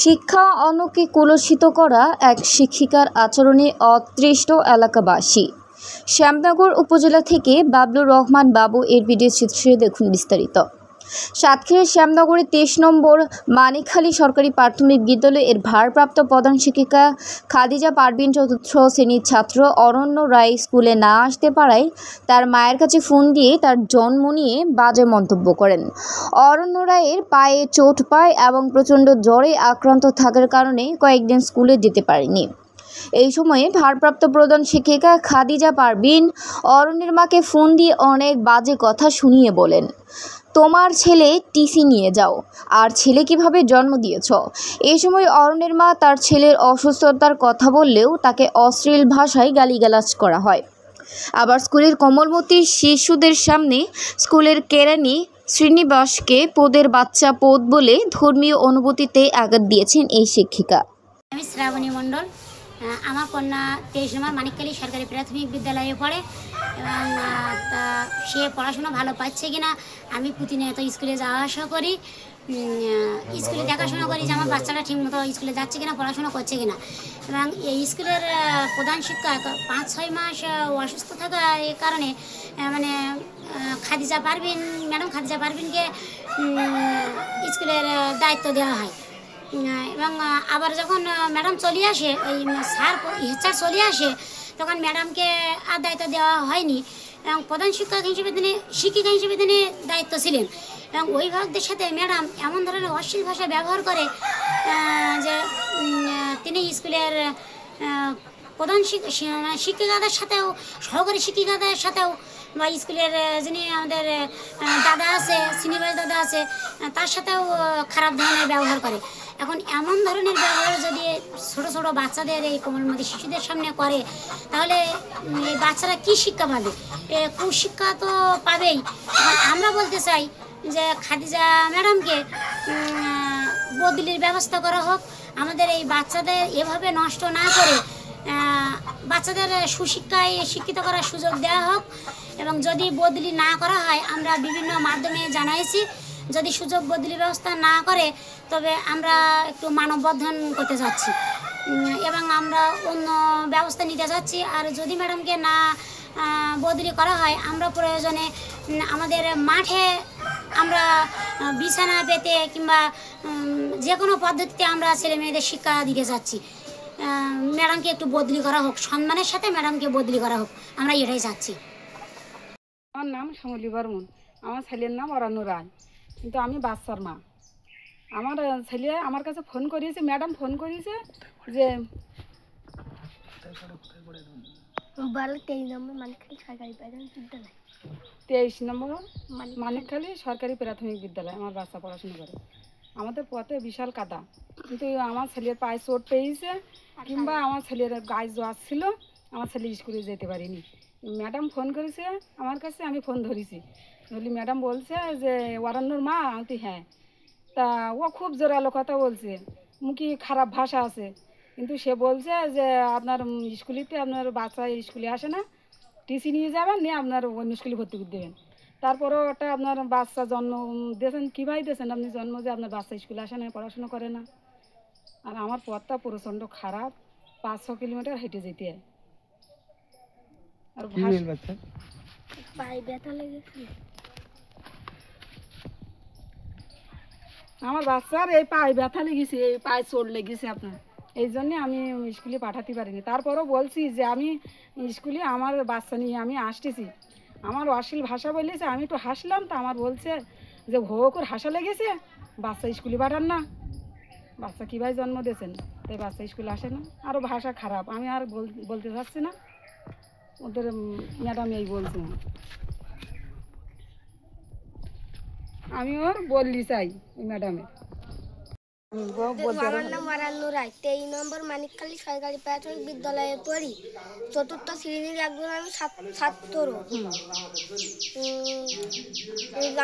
শিক্ষা অন্যকে কুলসিত করা এক শিক্ষিকার আচরণে অতৃষ্ট এলাকাবাসী। শ্যামনগর উপজেলা থেকে বাবলুর রহমান বাবু এর ভিডিও চিত্রে দেখুন বিস্তারিত। সাতক্ষীরার শ্যামনগরে 23 নম্বর মানিকখালী সরকারি প্রাথমিক বিদ্যালয়ের ভারপ্রাপ্ত প্রধান শিক্ষিকা খাদিজা পারভিন চতুর্থ শ্রেণীর ছাত্র অরণ্য রায় স্কুলে না আসতে পারায় তার মায়ের কাছে ফোন দিয়ে তার জন্ম নিয়ে বাজে মন্তব্য করেন। অরণ্য রায়ের পায়ে চোট পায় এবং প্রচণ্ড জ্বরে আক্রান্ত থাকার কারণে কয়েকদিন স্কুলে যেতে পারেনি। এই সময়ে ভারপ্রাপ্ত প্রধান শিক্ষিকা খাদিজা পারভিন অরণ্যের মাকে ফোন দিয়ে অনেক বাজে কথা শুনিয়ে বলেন, তোমার ছেলে টিসি নিয়ে যাও, আর ছেলে কিভাবে জন্ম দিয়েছ। এই সময় অরণ্যের মা তার ছেলের অসুস্থতার কথা বললেও তাকে অশ্লীল ভাষায় গালিগালাজ করা হয়। আবার স্কুলের কোমলমতি শিশুদের সামনে স্কুলের কেরানি শ্রীনিবাসকে পদের বাচ্চা পদ বলে ধর্মীয় অনুভূতিতে আঘাত দিয়েছেন এই শিক্ষিকা। আমি শ্রাবণী মণ্ডল। আমার কন্যা 23 নম্বর মানিকখালী সরকারি প্রাথমিক বিদ্যালয়ে পড়ে এবং সে পড়াশোনা ভালো পাচ্ছে কিনা আমি প্রতিনিয়ত স্কুলে যাওয়া আসা করি, স্কুলে দেখাশোনা করি যে আমার বাচ্চাটা ঠিকমতো স্কুলে যাচ্ছে কিনা, পড়াশোনা করছে কিনা। এবং এই স্কুলের প্রধান শিক্ষক 5-6 মাস অসুস্থ থাকার কারণে মানে ম্যাডাম খাদিজা পারভিনকে স্কুলের দায়িত্ব দেওয়া হয়। এবং আবার যখন ম্যাডাম চলে আসে, ওই হেডস্যার চলে আসে, তখন ম্যাডামকে আর দায়িত্ব দেওয়া হয়নি এবং প্রধান শিক্ষক হিসেবে শিক্ষিকা হিসেবে তিনি দায়িত্ব ছিলেন। এবং অভিভাবকদের সাথে ম্যাডাম এমন ধরনের অশ্লীল ভাষা ব্যবহার করে যে তিনি স্কুলের প্রধান শিক্ষিকাদের সাথেও, সহকারী শিক্ষিকাদের সাথেও, বা স্কুলের যিনি আমাদের দাদা আছে, শ্রীনিবাস দাদা আছে, তার সাথেও খারাপ ধরনের ব্যবহার করে। এখন এমন ধরনের ব্যবহার যদি ছোট ছোট বাচ্চাদের, এই কোমলমতি শিশুদের সামনে করে, তাহলে এই বাচ্চারা কী শিক্ষা পাবে? কুশিক্ষা তো পাবেই। আমরা বলতে চাই যে খাদিজা ম্যাডামকে বদলির ব্যবস্থা করা হোক, আমাদের এই বাচ্চাদের এভাবে নষ্ট না করে বাচ্চাদের সুশিক্ষায় শিক্ষিত করার সুযোগ দেওয়া হোক। এবং যদি বদলি না করা হয়, আমরা বিভিন্ন মাধ্যমে জানাইছি, যদি সুযোগ বদলি ব্যবস্থা না করে তবে আমরা একটু মানববন্ধন করতে যাচ্ছি এবং আমরা অন্য ব্যবস্থা নিতে যাচ্ছি। আর যদি ম্যাডামকে না বদলি করা হয়, আমরা প্রয়োজনে আমাদের মাঠে আমরা বিছানা পেতে কিংবা যে কোনো পদ্ধতিতে আমরা ছেলে মেয়েদের শিক্ষা দিতে যাচ্ছি। ম্যাডামকে একটু বদলি করা হোক, সম্মানের সাথে ম্যাডামকে বদলি করা হোক, আমরা এটাই চাচ্ছি। আমার নাম শ্যামলী বর্মন, আমার ছেলের নাম অরণ্য রায়, কিন্তু আমি বাচ্চার মা। আমার ছেলে আমার কাছে ফোন করিয়েছে, ম্যাডাম ফোন করিয়েছে যে 23 নম্বর মানিকখালী সরকারি প্রাথমিক বিদ্যালয়, 23 নম্বর মানিকখালী সরকারি প্রাথমিক বিদ্যালয় আমার বাচ্চা পড়াশোনা করে। আমাদের পথে বিশাল কাদা, কিন্তু আমার ছেলের পায়ে চোট পেয়েছে কিংবা আমার ছেলের গায়ে জ্বর ছিল, আমার ছেলে স্কুলে যেতে পারিনি। ম্যাডাম ফোন করেছে আমার কাছে, আমি ফোন ধরেছি, বলি ম্যাডাম বলছে যে অরণ্যর মা। আমি হ্যাঁ। তা ও খুব জোরালো কথা বলছে, মুখে খারাপ ভাষা আছে, কিন্তু সে বলছে যে আপনার স্কুলেতে আপনার বাচ্চা স্কুলে আসে না, টিসি নিয়ে যাবেন, নিয়ে আপনার অন্য স্কুলে ভর্তি করে দেবেন। তারপরেও ওটা আপনার বাচ্চা জন্ম দিয়েছেন, কীভাবে দিয়েছেন আপনি জন্ম, যে আপনার বাচ্চা স্কুলে আসে না, পড়াশোনা করে না। আর আমার পথটা প্রচণ্ড খারাপ, 5-6 কিলোমিটার হেঁটে যেতে হয়। আর পায়ে ব্যথা লেগেছে। আমার বাচ্চার এই পায়ে ব্যথা লেগেছে, এই পায়ে চোট লেগেছে আপনার, এই জন্যে আমি স্কুলে পাঠাতে পারিনি। তারপরেও বলছি যে আমি স্কুলে আমার বাচ্চা নিয়ে আমি আসতেছি। আমার অশ্লীল ভাষা বলেছে, আমি একটু হাসলাম, তা আমার বলছে যে ভো করে হাসা লেগেছে, বাচ্চা স্কুলে পাঠান না, বাচ্চা কীভাবে জন্ম দিয়েছেন, তাই বাচ্চা স্কুলে আসে না। আরও ভাষা খারাপ, আমি আর বলতে চাচ্ছি না, ওদের ম্যাডাম এই বলছে। আমি ওর বললি চাই ওই ম্যাডামের। আমার নাম অরণ্য রায়, 23 নম্বর মানিকখালী সরকারি প্রাথমিক বিদ্যালয়ে পড়ি, 4র্থ শ্রেণীর একজন আমি ছাত্র।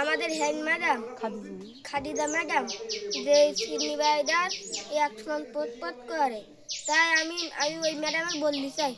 আমাদের হেড ম্যাডাম খাদিজা ম্যাডাম যে শ্রীনিবাসদার একসমান পদ করে, তাই আমি ওই ম্যাডামের বললি চাই।